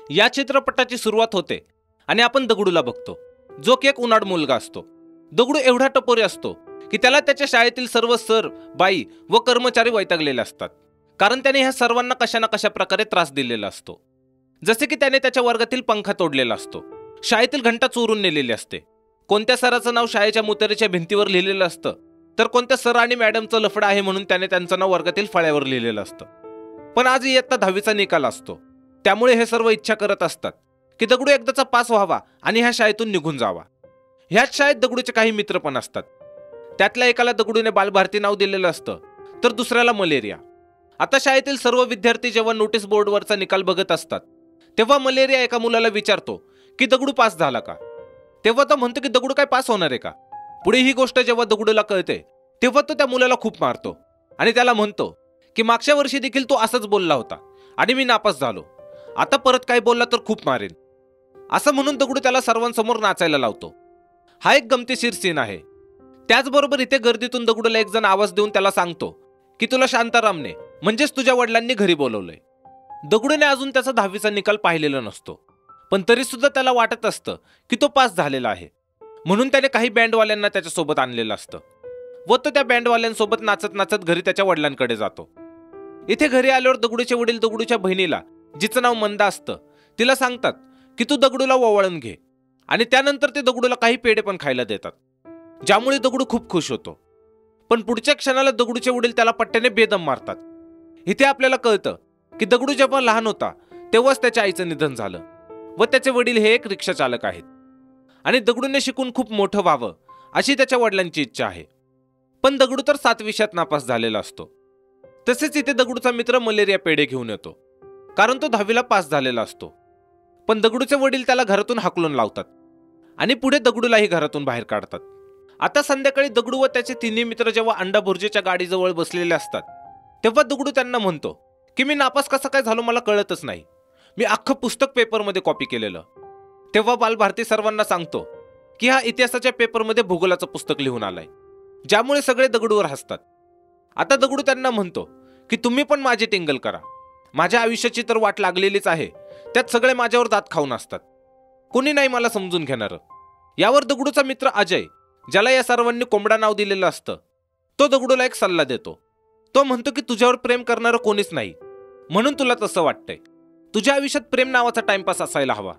या चित्रपटाची सुरुवात होते आणि आपण दगडूला बघतो, जो की एक उन्हाळ मुलगा असतो। दगडू एवढा टपोरी असतो की त्याला त्याच्या शाळेतील सर्व सर, बाई व कर्मचारी वैतागलेले असतात, कारण त्याने ह्या सर्वांना कशा ना कशा प्रकारे त्रास दिलेला असतो। जसे की त्याने त्याच्या वर्गातील पंखा तोडलेला असतो, शाळेतील घंटा चोरून नेलेली असते, कोणत्या सराचं नाव शाळेच्या मुतेरीच्या भिंतीवर लिहिलेलं असतं, तर कोणत्या सर आणि मॅडमचं लफडं आहे म्हणून त्याने त्यांचं नाव वर्गातील फळ्यावर लिहिलेलं असतं। पण आज इयत्ता 10वीचा निकाल असतो, त्यामुळे हे सर्व इच्छा करत असतात की दगडू एकदाचा पास व्हावा आणि ह्या शाळेतून निघून जावा। ह्याच शाळेत दगडूचे काही मित्र पण असतात। त्यातल्या एकाला दगडूने बालभारती नाव दिलेलं असतं, तर दुसऱ्याला मलेरिया। आता शाळेतील सर्व विद्यार्थी जेव्हा नोटीस बोर्डवरचा निकाल बघत असतात, तेव्हा मलेरिया एका मुलाला विचारतो की दगडू पास झाला का? तेव्हा तो म्हणतो की दगडू काय पास होणार आहे का? पुढे ही गोष्ट जेव्हा दगडूला कळते, तेव्हा तो त्या मुलाला खूप मारतो आणि त्याला म्हणतो की मागच्या वर्षी देखील तो असंच बोलला होता आणि मी नापास झालो, आता परत काय बोलला तर खूप मारेन। असं म्हणून दगडू त्याला सर्वांसमोर नाचायला लावतो। हा एक गमतीशीर सीन आहे। त्याचबरोबर इथे गर्दीतून दगडूला एक जण आवाज देऊन त्याला सांगतो की तुला शांतारामने म्हणजेच तुझ्या वडिलांनी घरी बोलवलंय। दगडूने अजून त्याचा 10वीचा निकाल पाहिलेला नसतो, पण तरी सुद्धा त्याला वाटत असतं की तो पास झालेला आहे, म्हणून त्याने काही बँडवाल्यांना त्याच्यासोबत आणलेलं असतं व तो त्या बँडवाल्यांसोबत नाचत नाचत घरी त्याच्या वडिलांकडे जातो। इथे घरी आल्यावर दगडूचे वडील दगडूच्या बहिणीला, जिचं नाव मंदा असतं, तिला सांगतात की तू दगडूला ओवाळून घे आणि त्यानंतर ते दगडूला काही पेढे पण खायला देतात, ज्यामुळे दगडू खूप खुश होतो। पण पुढच्या क्षणाला दगडूचे वडील त्याला पट्ट्याने बेदम मारतात। इथे आपल्याला कळतं की दगडू जेव्हा लहान होता तेव्हाच त्याच्या आईचं निधन झालं व त्याचे वडील हे एक रिक्षा चालक आहेत आणि दगडूने शिकून खूप मोठं व्हावं अशी त्याच्या वडिलांची इच्छा आहे। पण दगडू तर 7 विषयात नापास झालेला असतो। तसेच इथे दगडूचा मित्र मलेरिया पेढे घेऊन येतो, कारण तो 10वीला पास झालेला असतो। पण दगडूचे वडील त्याला घरातून हाकलून लावतात आणि पुढे दगडूलाही घरातून बाहेर काढतात। आता संध्याकाळी दगडू व त्याचे तिन्ही मित्र जेव्हा अंडा भुर्जीच्या गाडीजवळ बसलेले असतात, तेव्हा दगडू त्यांना म्हणतो की मी नापास कसा काय झालो मला कळतच नाही, मी अख्खं पुस्तक पेपरमध्ये कॉपी केलेलं। तेव्हा बालभारती सर्वांना सांगतो की हा इतिहासाच्या पेपरमध्ये भूगोलाचं पुस्तक लिहून आलाय, ज्यामुळे सगळे दगडूवर हसतात। आता दगडू त्यांना म्हणतो की तुम्ही पण माझी टिंगल करा, माझ्या आयुष्याची तर वाट लागलेलीच आहे, त्यात सगळे माझ्यावर दात खाऊन असतात, कोणी नाही मला समजून घेणार। यावर दगडूचा मित्र अजय, ज्याला या सर्वांनी कोंबडा नाव दिलेलं असतं, तो दगडूला एक सल्ला देतो। तो म्हणतो की तुझ्यावर प्रेम करणारं कोणीच नाही, म्हणून तुला तसं वाटतंय। तुझ्या आयुष्यात प्रेम नावाचा टाइमपास असायला हवा,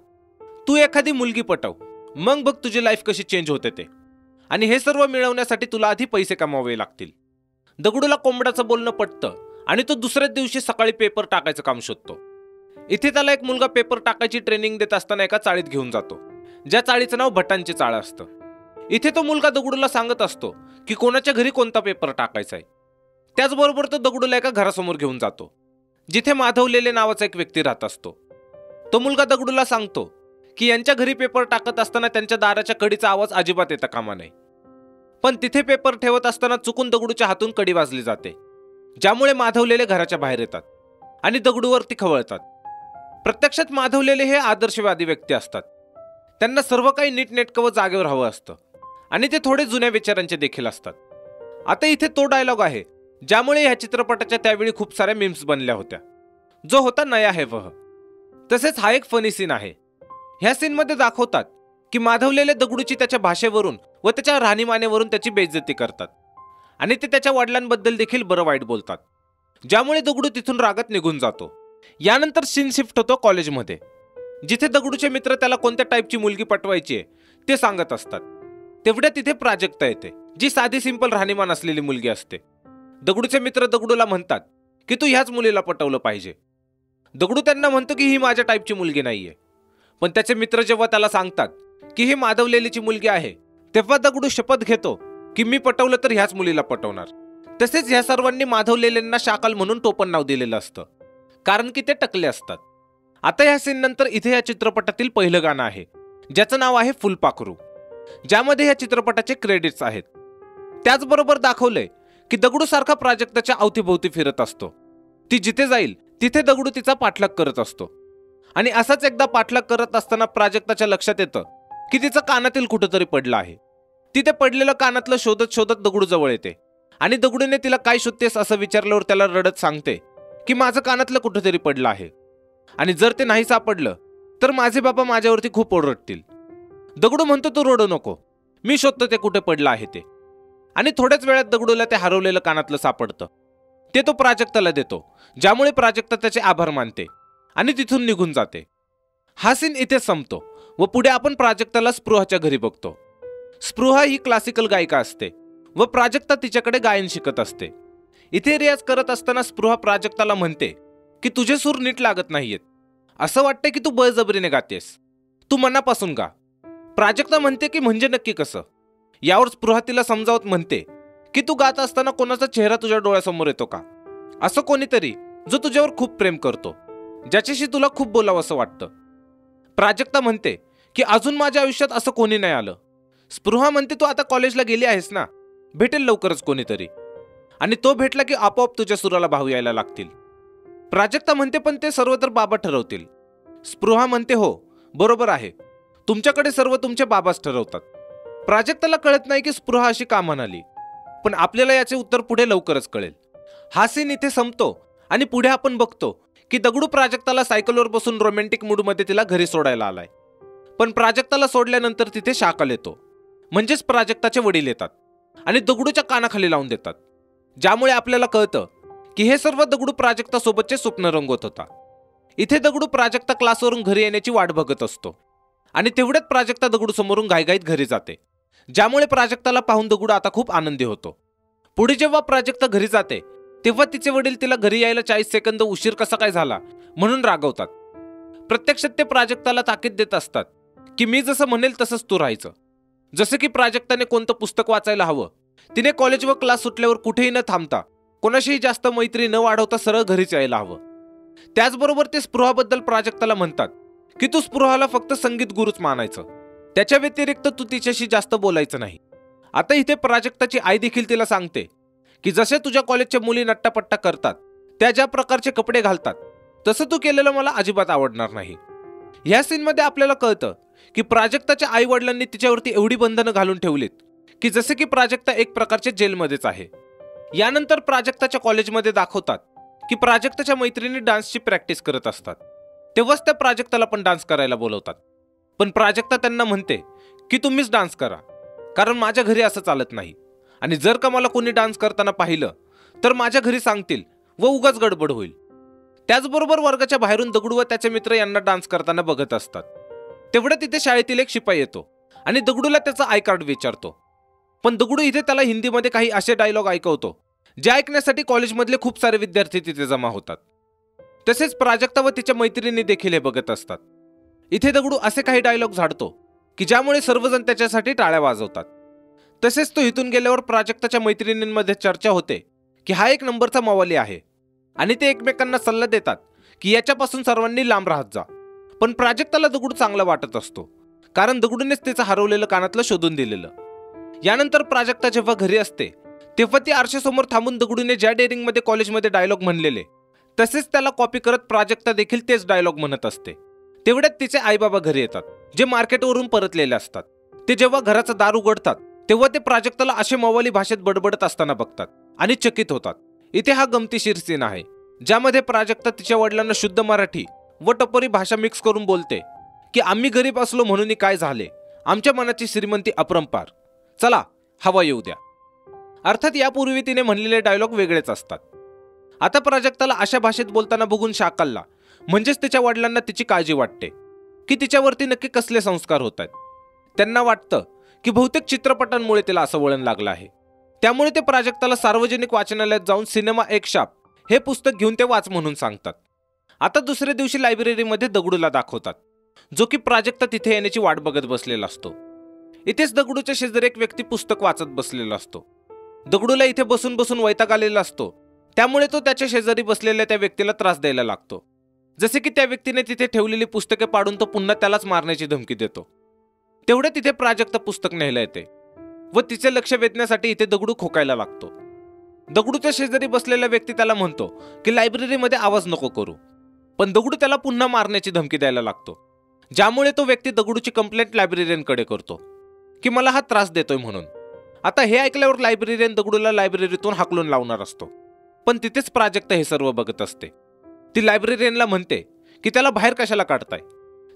तू एखादी मुलगी पटव, मग बघ तुझी लाईफ कशी चेंज होते ते, आणि हे सर्व मिळवण्यासाठी तुला आधी पैसे कमावावे लागतील। दगडूला कोंबड्याचं बोलणं पटतं आणि तो दुसऱ्याच दिवशी सकाळी पेपर टाकायचं काम शोधतो। इथे त्याला एक मुलगा पेपर टाकायची ट्रेनिंग देत असताना एका चाळीत घेऊन जातो, ज्या चाळीचं नाव भटांची चाळ असतं। इथे तो मुलगा दगडूला सांगत असतो की कोणाच्या घरी कोणता पेपर टाकायचा आहे। त्याचबरोबर तो दगडूला एका घरासमोर घेऊन जातो, जिथे माधवलेले नावाचा एक व्यक्ती राहत असतो। तो मुलगा दगडूला सांगतो की यांच्या घरी पेपर टाकत असताना त्यांच्या दाराच्या कडीचा आवाज अजिबात येता कामा नये। पण तिथे पेपर ठेवत असताना चुकून दगडूच्या हातून कडी वाजली जाते, ज्यामुळे माधवलेले घराच्या बाहेर येतात आणि दगडूवरती खवळतात। प्रत्यक्षात माधवलेले हे आदर्शवादी व्यक्ती असतात, त्यांना सर्व काही नीटनेटकं व जागेवर हवं असतं आणि ते थोडे जुन्या विचारांचे देखील असतात। आता इथे तो डायलॉग आहे ज्यामुळे ह्या चित्रपटाच्या त्यावेळी खूप साऱ्या मीम्स बनल्या होत्या, जो होता नया है वह। तसेच हा एक फनी सीन आहे। ह्या सीनमध्ये दाखवतात की माधवलेले दगडूची त्याच्या भाषेवरून व त्याच्या राहणीमानेवरून त्याची बेइज्जती करतात आणि ते त्याच्या वडिलांबद्दल देखील बरं वाईट बोलतात, ज्यामुळे दगडू तिथून रागात निघून जातो। यानंतर सीन शिफ्ट होतो कॉलेजमध्ये, जिथे दगडूचे मित्र त्याला कोणत्या टाईपची मुलगी पटवायची आहे ते सांगत असतात। तेवढ्या तिथे प्राजक्ता येते, जी साधी सिंपल राहणीमान असलेली मुलगी असते। दगडूचे मित्र दगडूला म्हणतात की तू ह्याच मुलीला पटवलं पाहिजे। दगडू त्यांना म्हणतो की ही माझ्या टाईपची मुलगी नाहीये, पण त्याचे मित्र जेव्हा त्याला सांगतात की ही माधवलेलीची मुलगी आहे, तेव्हा दगडू शपथ घेतो की मी पटवलं तर ह्याच मुलीला पटवणार। तसेच ह्या सर्वांनी माधवलेल्यांना शाकाल म्हणून टोपण नाव दिलेलं असतं, कारण की ते टकले असतात। आता ह्या सीन नंतर इथे या चित्रपटातील पहिलं गाणं आहे, ज्याचं नाव आहे फुलपाखरू, ज्यामध्ये ह्या चित्रपटाचे क्रेडिट्स आहेत। त्याचबरोबर दाखवलंय की दगडू सारखा प्राजक्ताच्या अवतीभोवती फिरत असतो, ती जिथे जाईल तिथे दगडू तिचा पाठलाग करत असतो आणि असाच एकदा पाठलाग करत असताना प्राजक्ताच्या लक्षात येतं की तिचं कानातील कुठंतरी पडलं आहे। तिथे पडलेलं कानातलं शोधत शोधत दगडू जवळ येते आणि दगडूने तिला काय शोधतेस असं विचारल्यावर त्याला रडत सांगते की माझं कानातलं कुठंतरी पडलं आहे आणि जर ते नाही सापडलं तर माझे बाबा माझ्यावरती खूप ओरडतील. दगडू म्हणतो तू रडू नको, मी शोधतो ते कुठे पडलं आहे ते. आणि थोड्याच वेळात दगडूला ते हरवलेलं कानातलं सापडतं. ते तो प्राजक्ताला देतो, ज्यामुळे प्राजक्ता त्याचे आभार मानते आणि तिथून निघून जाते. हा सीन इथे संपतो व पुढे आपण प्राजक्ताला स्पृहाच्या घरी बघतो. स्पृहा ही क्लासिकल गायिका असते व प्राजक्ता तिच्याकडे गायन शिकत असते. इथे रियाज करत असताना स्पृहा प्राजक्ताला म्हणते की तुझे सूर नीट लागत नाहीयेत, असं वाटतंय की तू बळजबरीने गातेस, तू मनापासून गा. प्राजक्ता म्हणते की म्हणजे नक्की कसं. यावर स्पृहा तिला समजावत म्हणते की तू गात असताना कोणाचा चेहरा तुझ्या डोळ्यासमोर येतो का, असं कोणीतरी जो तुझ्यावर खूप प्रेम करतो, ज्याच्याशी तुला खूप बोलावं असं वाटतं. प्राजक्ता म्हणते की अजून माझ्या आयुष्यात असं कोणी नाही आलं. स्पृहा म्हणते तू आता कॉलेजला गेली आहेस ना, भेटेल लवकरच कोणीतरी, आणि तो भेटला की आपोआप तुझ्या सुराला भाव यायला लागतील. प्राजक्ता म्हणते पण ते सर्व तर बाबा ठरवतील. स्पृहा म्हणते हो बरोबर आहे, तुमच्याकडे सर्व तुमचे बाबाच ठरवतात. प्राजक्ताला कळत नाही की स्पृहा अशी का म्हणाली, पण आपल्याला याचे उत्तर पुढे लवकरच कळेल. हा सीन इथे संपतो आणि पुढे आपण बघतो की दगडू प्राजक्ताला सायकलवर बसून रोमॅन्टिक मूडमध्ये तिला घरी सोडायला आलाय. पण प्राजक्ताला सोडल्यानंतर तिथे शाकल येतो, म्हणजेच प्राजक्ताचे वडील येतात आणि दगडूच्या कानाखाली लावून देतात, ज्यामुळे आपल्याला कळतं की हे सर्व दगडू प्राजक्ता सोबतचे स्वप्न रंगवत होता. इथे दगडू प्राजक्ता क्लासवरून घरी येण्याची वाट बघत असतो आणि तेवढ्यात प्राजक्ता दगडू समोरून घाईघाईत घरी जाते, ज्यामुळे प्राजक्ताला पाहून दगडू आता खूप आनंदी होतो. पुढे जेव्हा प्राजक्ता घरी जाते तेव्हा तिचे वडील तिला घरी यायला 40 सेकंद उशीर कसा काय झाला म्हणून रागवतात. प्रत्यक्षात ते प्राजक्ताला ताकीद देत असतात की मी जसं म्हणेल तसंच तू राहायचं. जसं की प्राजक्ताने कोणतं पुस्तक वाचायला हवं, तिने कॉलेज व क्लास सुटल्यावर कुठेही न थांबता, कोणाशीही जास्त मैत्री न वाढवता सरळ घरीच यायला हवं. त्याचबरोबर ते स्पृहाबद्दल प्राजक्ताला म्हणतात की तू स्पृहाला फक्त संगीत गुरुच मानायचं, त्याच्या व्यतिरिक्त तू तिच्याशी जास्त बोलायचं नाही. आता इथे प्राजक्ताची आई देखील तिला सांगते की जसे तुझ्या कॉलेजच्या मुली नट्टापट्टा करतात, त्या ज्या प्रकारचे कपडे घालतात, तसं तू केलेलं मला अजिबात आवडणार नाही. ह्या सीनमध्ये आपल्याला कळतं की प्राजक्ताच्या आई वडिलांनी तिच्यावरती एवढी बंधनं घालून ठेवलीत की जसे की प्राजक्ता एक प्रकारचे जेलमध्येच आहे. यानंतर प्राजक्ताच्या कॉलेजमध्ये दाखवतात की प्राजक्ताच्या मैत्रिणी डान्सची प्रॅक्टिस करत असतात. तेव्हाच त्या प्राजक्ताला पण डान्स करायला बोलवतात. पण प्राजक्ता त्यांना म्हणते की तुम्हीच डान्स करा, कारण माझ्या घरी असं चालत नाही, आणि जर का मला कोणी डान्स करताना पाहिलं तर माझ्या घरी सांगतील व उगाच गडबड होईल. त्याचबरोबर वर्गाच्या बाहेरून दगडू व त्याचे मित्र यांना डान्स करताना बघत असतात. तेवढ्या तिथे शाळेतील एक शिपाई येतो आणि दगडूला त्याचं आय कार्ड विचारतो. पण दगडू इथे त्याला हिंदीमध्ये काही असे डायलॉग ऐकवतो जे ऐकण्यासाठी कॉलेजमधले खूप सारे विद्यार्थी तिथे जमा होतात. तसेच प्राजक्ता व तिच्या मैत्रिणी देखील हे बघत असतात. इथे दगडू असे काही डायलॉग झाडतो की ज्यामुळे सर्वजण त्याच्यासाठी टाळ्या वाजवतात. तसेच तो इथून गेल्यावर प्राजक्ताच्या मैत्रिणींमध्ये चर्चा होते की हा एक नंबरचा मवाली आहे, आणि ते एकमेकांना सल्ला देतात की याच्यापासून सर्वांनी लांब राहत जा. पण प्राजक्ताला दगडू चांगला वाटत असतो, कारण दगडूनेच तिचं हरवलेलं कानातलं शोधून दिलेलं. यानंतर प्राजक्ता जेव्हा घरी असते तेव्हा ती आरशासमोर थांबून दगडूने ज्या डेअरिंगमध्ये कॉलेजमध्ये डायलॉग म्हणलेले तसेच त्याला कॉपी करत प्राजक्ता देखील तेच डायलॉग म्हणत असते. तेवढ्यात तिचे आईबाबा घरी येतात, जे मार्केटवरून परतलेले असतात. ते जेव्हा घराचं दार उघडतात तेव्हा ते प्राजक्ताला असे मवाली भाषेत बडबडत असताना बघतात आणि चकित होतात. इथे हा गमतीशीर सीन आहे, ज्यामध्ये प्राजक्ता तिच्या वडिलांना शुद्ध मराठी व टपोरी भाषा मिक्स करून बोलते की आम्ही गरीब असलो म्हणून काय झाले, आमच्या मनाची श्रीमंती अपरंपार, चला हवा येऊ द्या. अर्थात यापूर्वी तिने म्हणलेले डायलॉग वेगळेच असतात. आता प्राजक्ताला अशा भाषेत बोलताना बघून शाकलला, म्हणजेच तिच्या वडिलांना तिची काळजी वाटते की तिच्यावरती नक्की कसले संस्कार होत आहेत. त्यांना वाटतं की बहुतेक चित्रपटांमुळे तिला असं वळण लागलं आहे. त्यामुळे ते प्राजक्ताला सार्वजनिक वाचनालयात जाऊन सिनेमा एक शाप हे पुस्तक घेऊन ते वाच म्हणून सांगतात. आता दुसऱ्या दिवशी लायब्ररीमध्ये दगडूला दाखवतात, जो की प्राजक्ता तिथे येण्याची वाट बघत बसलेला असतो. इथेच दगडूच्या शेजारी एक व्यक्ती पुस्तक वाचत बसलेला असतो. दगडूला इथे बसून बसून वैताग आलेला असतो, त्यामुळे तो त्याच्या शेजारी बसलेल्या त्या व्यक्तीला त्रास द्यायला लागतो. जसे की त्या व्यक्तीने तिथे ठेवलेली पुस्तके पाडून तो पुन्हा त्यालाच मारण्याची धमकी देतो. तेवढे तिथे प्राजक्ता पुस्तक न्यायला येते व तिचे लक्ष वेधण्यासाठी इथे दगडू खोकायला लागतो. दगडूच्या शेजारी बसलेला व्यक्ती त्याला म्हणतो की लायब्ररीमध्ये आवाज नको करू, पण दगडू त्याला पुन्हा मारण्याची धमकी द्यायला लागतो, ज्यामुळे तो व्यक्ती दगडूची कंप्लेंट लायब्ररीयनकडे करतो की मला हा त्रास देतोय म्हणून. आता हे ऐकल्यावर लायब्ररीयन दगडूला लायब्ररीतून हाकलून लावणार असतो, पण तिथेच प्राजक्ता हे सर्व बघत असते. ती लायब्ररीयनला म्हणते की त्याला बाहेर कशाला काढताय,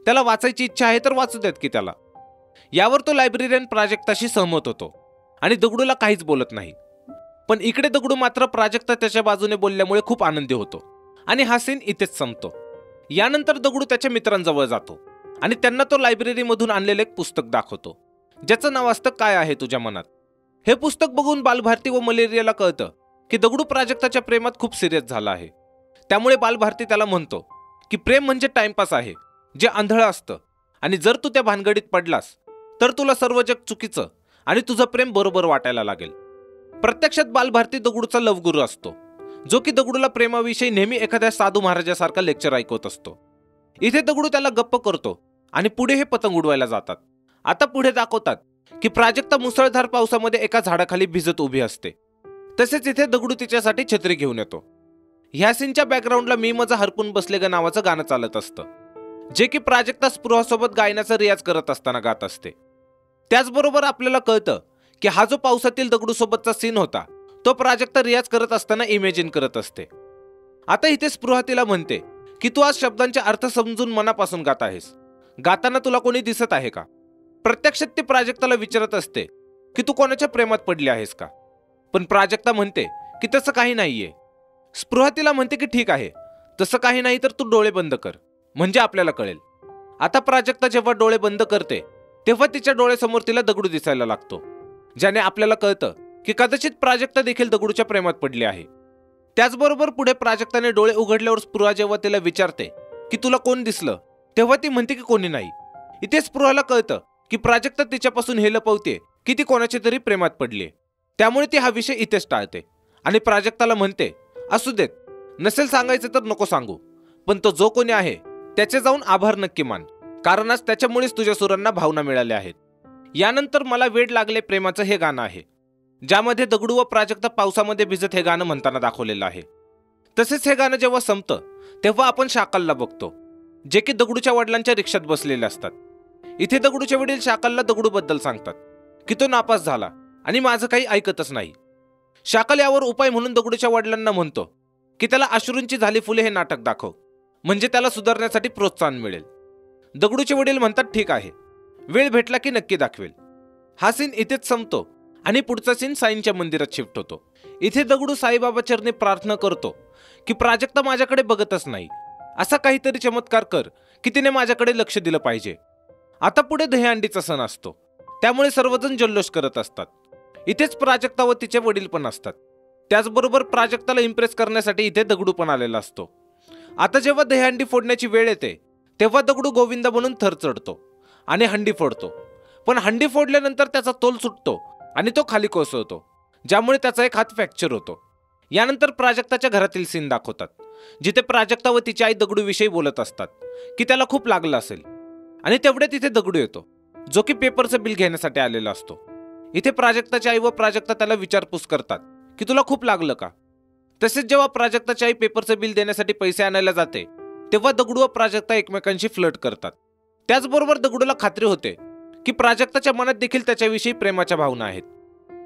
त्याला वाचायची इच्छा आहे तर वाचू देत की त्याला. यावर तो लायब्रेरियन प्राजक्ताशी सहमत होतो आणि दगडूला काहीच बोलत नाही. पण इकडे दगडू मात्र प्राजक्ता त्याच्या बाजूने बोलल्यामुळे खूप आनंदी होतो आणि हा सीन इथेच संपतो. यानंतर दगडू त्याच्या मित्रांजवळ जातो आणि त्यांना तो लायब्ररीमधून आणलेलं एक पुस्तक दाखवतो, ज्याचं नाव असतं काय आहे तुझ्या मनात. हे पुस्तक बघून बालभारती व मलेरियाला कळतं की दगडू प्राजक्ताच्या प्रेमात खूप सिरियस झाला आहे. त्यामुळे बालभारती त्याला म्हणतो की प्रेम म्हणजे टाइमपास आहे, जे आंधळं असतं, आणि जर तू त्या भानगडीत पडलास तर तुला सर्व जग चुकीचं आणि तुझं प्रेम बरोबर वाटायला लागेल. प्रत्यक्षात बालभारती दगडूचा लवगुरू असतो, जो की दगडूला प्रेमाविषयी नेहमी एखाद्या साधू महाराजासारखा लेक्चर ऐकवत असतो. इथे दगडू त्याला गप्प करतो आणि पुढे हे पतंग उडवायला जातात. आता पुढे दाखवतात की प्राजक्ता मुसळधार पावसामध्ये एका झाडाखाली भिजत उभी असते. तसेच इथे दगडू तिच्यासाठी छत्री घेऊन येतो. ह्या सीनच्या बॅकग्राऊंडला मी माझा हरपून बसले ग नावाचं गाणं चालत असतं, जे की प्राजक्ता स्पृहासोबत गायनाचा रियाज करत असताना गात असते. त्याचबरोबर आपल्याला कळतं की हा जो पावसातील दगडूसोबतचा सीन होता तो प्राजक्ता रियाज करत असताना इमेजिन करत असते. आता इथे स्पृहा तिला म्हणते की तू आज शब्दांचे अर्थ समजून मनापासून गात आहेस, गाताना तुला कोणी दिसत आहे का. प्रत्यक्षात ती प्राजक्ताला विचारत असते की तू कोणाच्या प्रेमात पडली आहेस का, पण प्राजक्ता म्हणते की तसं काही नाहीये. स्पृहा तिला म्हणते की ठीक आहे, तसं काही नाही तर तू डोळे बंद कर, म्हणजे आपल्याला कळेल. आता प्राजक्ता जेव्हा डोळे बंद करते तेव्हा तिच्या डोळ्यासमोर तिला दगडू दिसायला लागतो, ज्याने आपल्याला कळतं की कदाचित प्राजक्ता देखील दगडूच्या प्रेमात पडली आहे. त्याचबरोबर पुढे प्राजक्ताने डोळे उघडल्यावर स्पृहा जेव्हा तिला विचारते की तुला कोण दिसलं, तेव्हा ती म्हणते की कोणी नाही. इथे स्पृहाला कळतं की प्राजक्ता तिच्यापासून हे लपवते की ती कोणाच्या तरी प्रेमात पडली. त्यामुळे ती हा विषय इथेच टाळते आणि प्राजक्ताला म्हणते असू देत, नसेल सांगायचं तर नको सांगू, पण तो जो कोणी आहे त्याचे जाऊन आभार नक्की मान, कारण आज त्याच्यामुळेच तुझ्या सुरांना भावना मिळाल्या आहेत. यानंतर मला वेड लागले प्रेमाचं हे गाणं आहे, ज्यामध्ये दगडू व प्राजक्ता पावसामध्ये भिजत हे गाणं म्हणताना दाखवलेलं आहे. तसेच हे गाणं जेव्हा संपतं तेव्हा आपण शाकालला बघतो, जे की दगडूच्या वडिलांच्या रिक्षात बसलेले असतात. इथे दगडूचे वडील शाकालला दगडूबद्दल सांगतात की तो नापास झाला आणि माझं काही ऐकतच नाही. शाकाल यावर उपाय म्हणून दगडूच्या वडिलांना म्हणतो की त्याला अश्रूंची झाली फुले हे नाटक दाखव, म्हणजे त्याला सुधारण्यासाठी प्रोत्साहन मिळेल. दगडूचे वडील म्हणतात ठीक आहे, वेळ भेटला की नक्की दाखवेल. हा सीन इथेच संपतो आणि पुढचा सीन साईंच्या मंदिरात शिफ्ट होतो. इथे दगडू साईबाबा चरणी प्रार्थना करतो की प्राजक्ता माझ्याकडे बघतच नाही, असा काहीतरी चमत्कार कर की तिने माझ्याकडे लक्ष दिलं पाहिजे. आता पुढे दहीहंडीचा सण असतो, त्यामुळे सर्वजण जल्लोष करत असतात. इथेच प्राजक्ता व तिचे वडील पण असतात. त्याचबरोबर प्राजक्ताला इम्प्रेस करण्यासाठी इथे दगडू पण आलेला असतो. आता जेव्हा दहीहंडी फोडण्याची वेळ येते तेव्हा दगडू गोविंदा म्हणून थर चढतो आणि हंडी फोडतो. पण हंडी फोडल्यानंतर त्याचा तोल सुटतो आणि तो खाली कोसळतो, ज्यामुळे त्याचा एक हात फ्रॅक्चर होतो. यानंतर प्राजक्ताच्या घरातील सीन दाखवतात, जिथे प्राजक्ता व तिची आई दगडूविषयी बोलत असतात की त्याला खूप लागलं असेल. आणि तेवढे तिथे दगडू येतो, जो की पेपरचं बिल घेण्यासाठी आलेला असतो. इथे प्राजक्ताची आई व प्राजक्ता त्याला विचारपूस करतात की तुला खूप लागलं का. तसेच जेव्हा प्राजक्ताची आई पेपरचं बिल देण्यासाठी पैसे आणायला जाते तेव्हा दगडू व प्राजक्ता एकमेकांशी फ्लर्ट करतात. त्याचबरोबर दगडूला खात्री होते की प्राजक्ताच्या मनात देखील त्याच्याविषयी प्रेमाच्या भावना आहेत.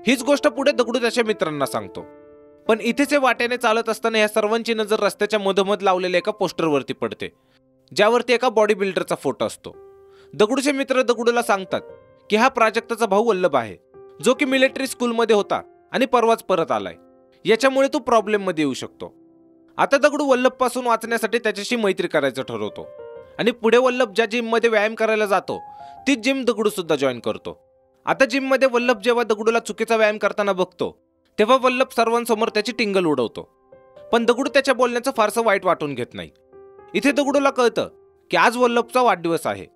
हीच गोष्ट पुढे दगडू त्याच्या मित्रांना सांगतो. पण इथेच वाट्याने चालत असताना या सर्वांची नजर रस्त्याच्या मधोमध लावलेल्या एका पोस्टरवरती पडते, ज्यावरती एका बॉडी बिल्डरचा फोटो असतो. दगडूचे मित्र दगडूला सांगतात की हा प्राजक्ताचा भाऊ वल्लभ आहे, जो की मिलिटरी स्कूलमध्ये होता आणि परवाच परत आलाय. याच्यामुळे तू प्रॉब्लेम मध्ये येऊ शकतो. आता दगडू वल्लभ पासून वाचण्यासाठी त्याच्याशी मैत्री करायचं ठरवतो आणि पुढे वल्लभ ज्या जिम मध्ये व्यायाम करायला जातो तीच जिम दगडू सुद्धा जॉईन करतो. आता जिम मध्ये वल्लभ जेव्हा दगडूला चुकीचा व्यायाम करताना बघतो तेव्हा वल्लभ सर्वांसमोर त्याची टिंगल उडवतो. पण दगडू त्याच्या बोलण्याचं फारसं वाईट वाटून घेत नाही. इथे दगडूला कळतं की आज वल्लभचा वाढदिवस आहे,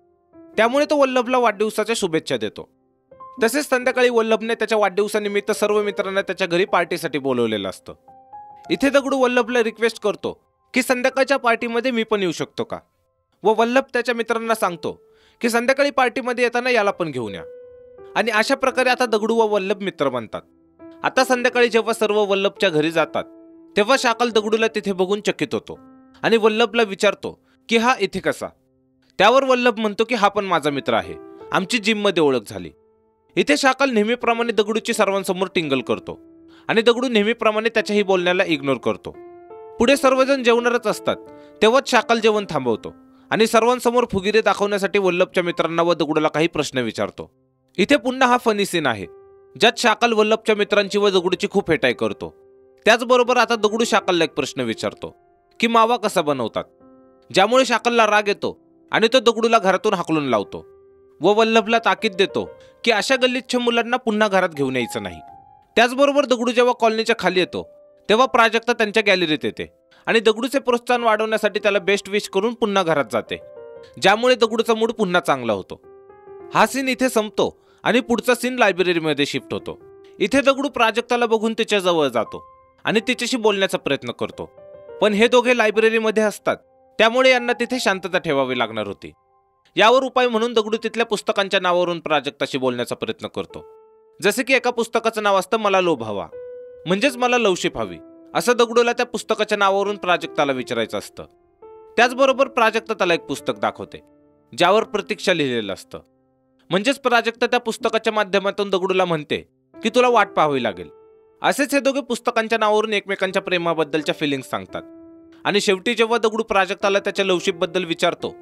त्यामुळे तो वल्लभला वाढदिवसाच्या शुभेच्छा देतो. तसेच संध्याकाळी वल्लभने त्याच्या वाढदिवसानिमित्त सर्व मित्रांना त्याच्या घरी पार्टीसाठी बोलवलेलं असतं. इथे दगडू वल्लभला रिक्वेस्ट करतो की संध्याकाळच्या पार्टीमध्ये मी पण येऊ शकतो का, व वल्लभ त्याच्या मित्रांना सांगतो की संध्याकाळी पार्टीमध्ये येताना याला पण घेऊन या. आणि अशा प्रकारे आता दगडू व वल्लभ मित्र बनतात. आता संध्याकाळी जेव्हा सर्व वल्लभच्या घरी जातात तेव्हा शाकाल दगडूला तिथे बघून चकित होतो आणि वल्लभला विचारतो की हा इथे कसा. त्यावर वल्लभ म्हणतो की हा पण माझा मित्र आहे, आमची जिममध्ये ओळख झाली. इथे शाकाल नेहमीप्रमाणे दगडूची सर्वांसमोर टिंगल करतो आणि दगडू नेहमीप्रमाणे त्याच्याही बोलण्याला इग्नोर करतो. पुढे सर्वजण जेवणारच असतात तेव्हाच शाकाल जेवण थांबवतो आणि सर्वांसमोर फुगिरे दाखवण्यासाठी वल्लभच्या मित्रांना व दगडूला काही प्रश्न विचारतो. इथे पुन्हा हा फनी सीन आहे, ज्यात शाकल वल्लभच्या मित्रांची व दगडूची खूप हेटाई करतो. त्याचबरोबर आता दगडू शाकलला एक प्रश्न विचारतो की मावा कसा बनवतात, ज्यामुळे शाकलला राग येतो आणि तो दगडूला घरातून हाकलून लावतो व वल्लभला ताकीद देतो की अशा गल्लीच्छ मुलांना पुन्हा घरात घेऊन यायचं नाही. त्याचबरोबर दगडू जेव्हा कॉलनीच्या खाली येतो तेव्हा प्राजक्ता त्यांच्या गॅलरीत येते आणि दगडूचे प्रोत्साहन वाढवण्यासाठी त्याला बेस्ट विश करून पुन्हा घरात जाते, ज्यामुळे दगडूचा मूड पुन्हा चांगला होतो. हा सीन इथे संपतो आणि पुढचा सीन लायब्ररीमध्ये शिफ्ट होतो. इथे दगडू प्राजक्ताला बघून तिच्या जवळ जातो आणि तिच्याशी बोलण्याचा प्रयत्न करतो, पण हे दोघे लायब्ररीमध्ये असतात, त्यामुळे यांना तिथे शांतता ठेवावी लागणार होती. यावर उपाय म्हणून दगडू तिथल्या पुस्तकांच्या नावावरून प्राजक्ताशी बोलण्याचा प्रयत्न करतो. जसे की एका पुस्तकाचं नाव असतं मला लोभ हवा, म्हणजेच मला लवशिप हवी, असं दगडूला त्या पुस्तकाच्या नावावरून प्राजक्ताला विचारायचं असतं. त्याचबरोबर प्राजक्ता त्याला एक पुस्तक दाखवते ज्यावर प्रतीक्षा लिहिलेलं असतं. म्हणजेच प्राजक्ता त्या पुस्तकाच्या माध्यमातून दगडूला म्हणते की तुला वाट पाहावी लागेल. असेच हे दोघे पुस्तकांच्या नावावरून एकमेकांच्या प्रेमाबद्दलच्या फिलिंग्स सांगतात. आणि शेवटी जेव्हा दगडू प्राजक्ताला त्याच्या लवशिपबद्दल विचारतो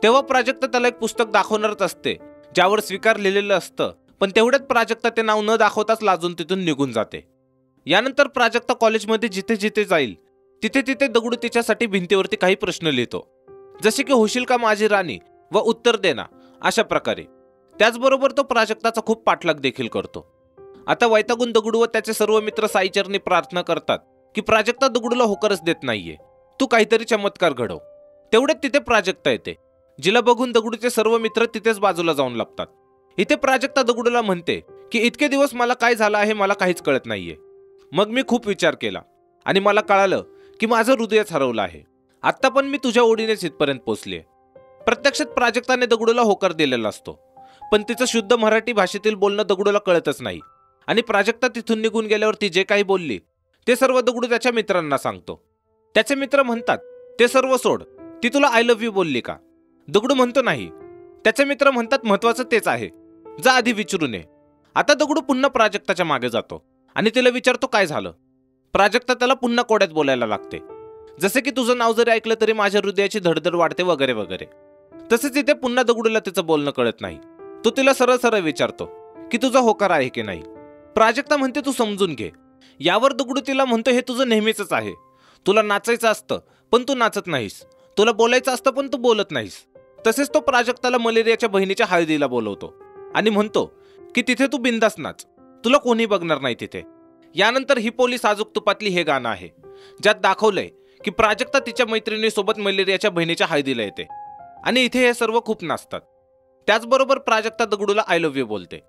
तेव्हा प्राजक्ता त्याला एक पुस्तक दाखवणारच असते ज्यावर स्वीकार लिहिलेलं असतं, पण तेवढ्यात प्राजक्ता ते नाव न दाखवताच लाजून तिथून निघून जाते. यानंतर प्राजक्ता कॉलेजमध्ये जिथे जिथे जाईल तिथे तिथे दगडू तिच्यासाठी भिंतीवरती काही प्रश्न लिहितो, जसे की होशील का माझी राणी व उत्तर देना अशा प्रकारे. त्याचबरोबर तो प्राजक्ताचा खूप पाठलाग देखील करतो. आता वैतागून दगडू व त्याचे सर्व मित्र साईचरणी प्रार्थना करतात की प्राजक्ता दगडूला होकारच देत नाहीये, तू काहीतरी चमत्कार घडव. तेवढ्यात तिथे प्राजक्ता येते, जिला बघून दगडूचे सर्व मित्र तिथेच बाजूला जाऊन लपतात. इथे प्राजक्ता दगडूला म्हणते की इतके दिवस मला काय झालं आहे मला काहीच कळत नाहीये. मग मी खूप विचार केला आणि मला कळालं की माझं हृदयच हरवलं आहे. आत्ता पण मी तुझ्या ओढीनेच इथपर्यंत पोहोचलीय. प्रत्यक्षात प्राजक्ताने दगडूला होकार दिलेला असतो, पण तिचं शुद्ध मराठी भाषेतील बोलणं दगडूला कळतच नाही आणि प्राजक्ता तिथून निघून गेल्यावर ती जे काही बोलली ते सर्व दगडू त्याच्या मित्रांना सांगतो. त्याचे मित्र म्हणतात ते सर्व सोड, ती तुला आय लव्ह यू बोलली का? दगडू म्हणतो नाही. त्याचे मित्र म्हणतात महत्वाचं तेच आहे, जा आधी विचारून ये. आता दगडू पुन्हा प्राजक्ताच्या मागे जातो आणि तिला विचारतो काय झालं. प्राजक्ता त्याला पुन्हा कोड्यात बोलायला लागते, जसे की तुझं नाव जरी ऐकलं तरी माझ्या हृदयाची धडधड वाढते वगैरे वगैरे. तसेच इथे पुन्हा दगडूला तिचं बोलणं कळत नाही. तो तिला सरळ सरळ विचारतो की तुझा होकार आहे की नाही. प्राजक्ता म्हणते तू समजून घे. यावर दगडू तिला म्हणतो हे तुझं नेहमीच आहे, तुला नाचायचं असतं पण तू नाचत नाहीस, तुला बोलायचं असतं पण तू बोलत नाहीस. तसेच तो प्राजक्ताला मलेरियाच्या बहिणीच्या हळदीला बोलवतो आणि म्हणतो की तिथे तू बिंदास नाच, तुला कोणी बघणार नाही तिथे. यानंतर ही पोलीस साजूक तुपातली हे गाणं आहे, ज्यात दाखवलंय की प्राजक्ता तिच्या मैत्रिणीसोबत मलेरियाच्या बहिणीच्या हळदीला येते आणि इथे हे सर्व खूप नाचतात. त्याचबरोबर प्राजक्ता दगडूला आय लव्ह यू बोलते,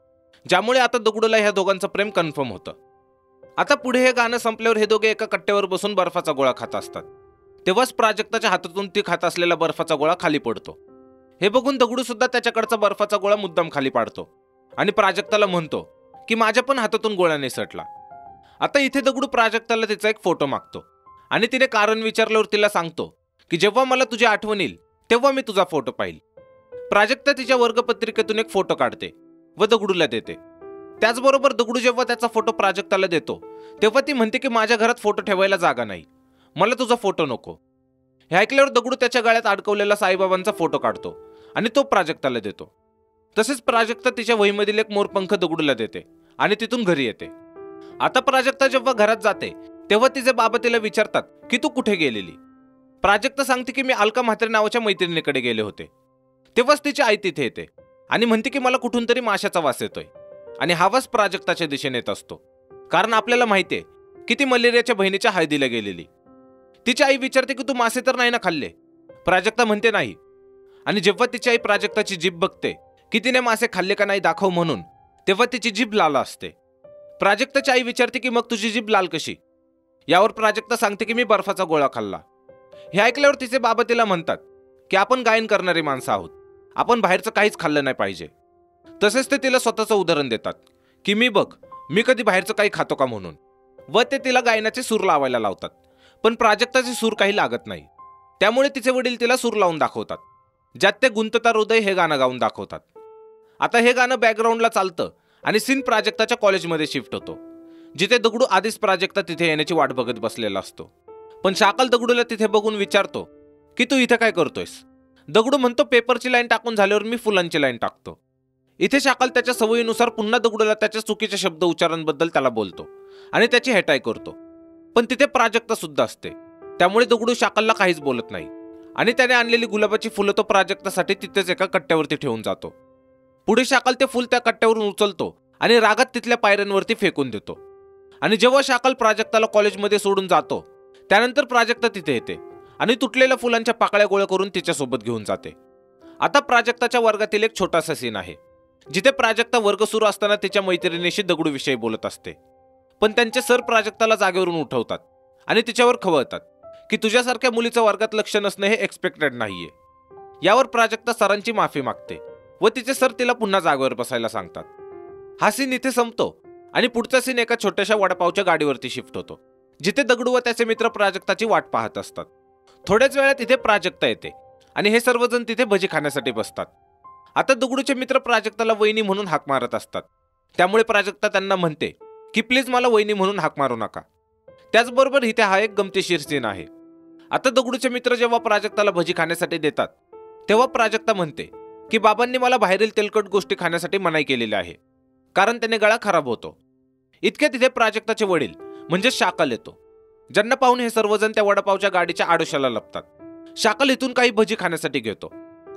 ज्यामुळे आता दगडूला ह्या दोघांचं प्रेम कन्फर्म होतं. आता पुढे हे गाणं संपल्यावर हे दोघे एका कट्ट्यावर बसून बर्फाचा गोळा खात असतात. तेव्हाच प्राजक्ताच्या हातातून ती खात असलेला बर्फाचा गोळा खाली पडतो. हे बघून दगडू सुद्धा त्याच्याकडचा बर्फाचा गोळा मुद्दाम खाली पाडतो आणि प्राजक्ताला म्हणतो की माझ्या पण हातातून गोळा निसटला. आता इथे दगडू प्राजक्ताला तिचा एक फोटो मागतो आणि तिने कारण विचारल्यावर तिला सांगतो की जेव्हा मला तुझी आठवण येईल तेव्हा मी तुझा फोटो पाहिल. प्राजक्ता तिच्या वर्गपत्रिकेतून एक फोटो काढते व दगडूला देते. त्याचबरोबर दगडू जेव्हा त्याचा फोटो प्राजक्ताला देतो तेव्हा ती म्हणते की माझ्या घरात फोटो ठेवायला जागा नाही, मला तुझा फोटो नको. हे ऐकल्यावर दगडू त्याच्या गळ्यात अडकवलेला साईबाबांचा फोटो काढतो आणि तो प्राजक्ताला देतो. तसेच प्राजक्ता तिच्या वहीमधील एक मोरपंख दगडूला देते आणि तिथून घरी येते. आता प्राजक्ता जेव्हा घरात जाते तेव्हा तिचे बाबा तिला विचारतात की तू कुठे गेलेली. प्राजक्ता सांगते की मी अलका म्हात्रे नावाच्या मैत्रिणीकडे गेले होते. तेव्हाच तिची आई तिथे येते आणि म्हणते की मला कुठून तरी माशाचा वास येतोय आणि हा वास प्राजक्ताच्या दिशेने येत असतो, कारण आपल्याला माहितीये की ती मलेरियाच्या बहिणीच्या हळदीला गेलेली. तिची आई विचारते की तू मासे तर नाही ना खाल्ले. प्राजक्ता म्हणते नाही आणि जेव्हा तिची आई प्राजक्ताची जीभ बघते की तिने मासे खाल्ले का नाही दाखव म्हणून, तेव्हा तिची जीभ लाल असते. प्राजक्ताची आई विचारते की मग तुझी जीभ लाल कशी. यावर प्राजक्ता सांगते की मी बर्फाचा गोळा खाल्ला. हे ऐकल्यावर तिचे बाबा तिला म्हणतात की आपण गायन करणारी माणसं आहोत, आपण बाहेरचं काहीच खाल्लं नाही पाहिजे. तसेच ते तिला स्वतःचं उदाहरण देतात की मी बघ मी कधी बाहेरचं काही खातो का म्हणून, व ते तिला गायनाचे सूर लावायला लावतात. पण प्राजक्ताचे सूर काही लागत नाही, त्यामुळे तिचे वडील तिला सूर लावून दाखवतात, ज्यात ते गुंतता हृदय हे गाणं गाऊन दाखवतात. आता हे गाणं बॅकग्राऊंडला चालतं आणि सीन प्राजक्ताच्या कॉलेजमध्ये शिफ्ट होतो, जिथे दगडू आधीच प्राजक्ता तिथे येण्याची वाट बघत बसलेला असतो. पण शाकल दगडूला तिथे बघून विचारतो की तू इथे काय करतोयस. दगडू म्हणतो पेपरची लाईन टाकून झाल्यावर मी फुलांची लाईन टाकतो. इथे शाकाल त्याच्या सवयीनुसार पुन्हा दगडूला त्याच्या चुकीच्या शब्द उच्चारांबद्दल त्याला बोलतो आणि त्याची हेटाई करतो. पण तिथे प्राजक्ता सुद्धा असते. त्यामुळे दगडू शाकालला काहीच बोलत नाही आणि त्याने आणलेली गुलाबाची फुलं तो प्राजक्तासाठी तिथेच एका कट्ट्यावरती ठेवून जातो. पुढे शाकाल ते फुल त्या कट्ट्यावरून उचलतो आणि रागात तिथल्या पायऱ्यांवरती फेकून देतो. आणि जेव्हा शाकाल प्राजक्ताला कॉलेजमध्ये सोडून जातो त्यानंतर प्राजक्ता तिथे येते आणि तुटलेल्या फुलांच्या पाकळ्या गोळा करून तिच्यासोबत घेऊन जाते. आता प्राजक्ताच्या वर्गातील एक छोटासा सीन आहे जिथे प्राजक्ता वर्ग सुरू असताना तिच्या मैत्रिणीशी दगडूविषयी बोलत असते. पण त्यांचे सर प्राजक्ताला जागेवरून उठवतात आणि तिच्यावर खवळतात की तुझ्यासारख्या मुलीचं वर्गात लक्ष नसणं हे एक्सपेक्टेड नाहीये. यावर प्राजक्ता सरांची माफी मागते व तिचे सर तिला पुन्हा जागेवर बसायला सांगतात. हा सीन इथे संपतो आणि पुढचा सीन एका छोट्याशा वडापावच्या गाडीवरती शिफ्ट होतो जिथे दगडू व त्याचे मित्र प्राजक्ताची वाट पाहत असतात. थोड्याच वेळात इथे प्राजक्ता येते आणि हे सर्वजण तिथे भजी खाण्यासाठी बसतात. आता दगडूचे मित्र प्राजक्ताला वहिनी म्हणून हाक मारत असतात. त्यामुळे प्राजक्ता त्यांना म्हणते की प्लीज मला वहिनी म्हणून हाक मारू नका. त्याचबरोबर इथे हा एक गमतीशीर सीन आहे. आता दगडूचे मित्र जेव्हा प्राजक्ताला भजी खाण्यासाठी देतात तेव्हा प्राजक्ता म्हणते की बाबांनी मला बाहेरील तेलकट गोष्टी खाण्यासाठी मनाई केलेली आहे कारण त्याने गळा खराब होतो. इतक्या तिथे प्राजक्ताचे वडील म्हणजे शाकाल येतो, ज्यांना पाहून हे सर्वजण त्या वडापावच्या गाडीच्या आडोशाला लपतात. शाकाल इथून काही भजी खाण्यासाठी घेतो.